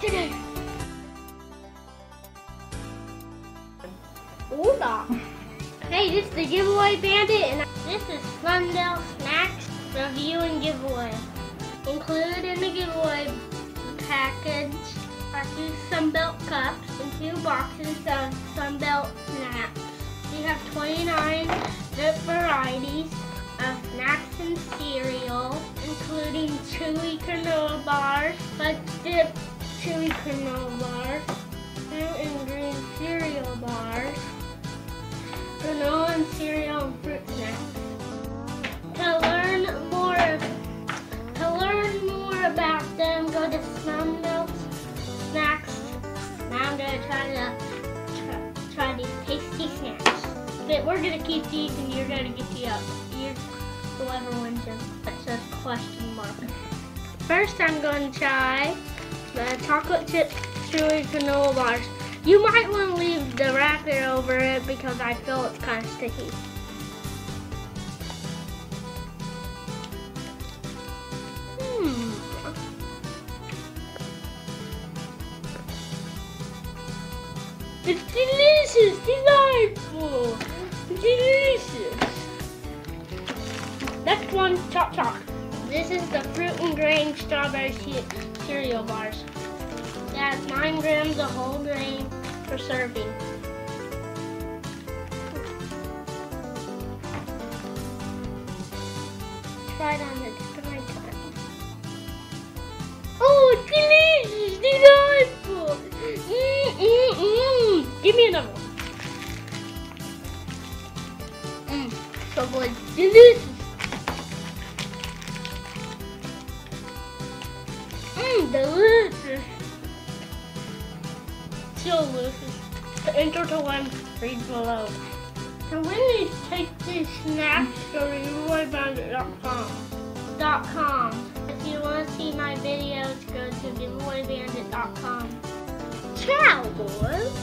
today. Hola. Hey, this is the Giveaway Bandit, and this is Sunbelt Snacks Review and Giveaway. Included in the giveaway package are 2 Sunbelt cups and 2 boxes of Sunbelt snacks. We have 29 different varieties of snacks and cereal, including chewy granola bars, fudge dip chewy granola bars, blue and green cereal bars, granola and cereal and fruit snacks. To learn more about them, go to Sunbelt Snacks. Now I'm gonna try these tasty snacks. But we're gonna keep these, and you're gonna get whoever wins them. That says question mark. First, I'm going to try the chocolate chip chewy granola bars. You might want to leave the wrapper over it because I feel it's kind of sticky. It's delicious, delightful, delicious. Next one, Chop Chop. This is the fruit and grain strawberry cereal bars. It has 9 grams of whole grain per serving. Try it on the tip of my tongue. Oh, it's delicious, delightful. Give me another one. So good, delicious. Delicious. So delicious. To enter to win, read below. To win these tasty snacks, go to giveawaybandit.com. If you want to see my videos, go to giveawaybandit.com. Ciao, boys.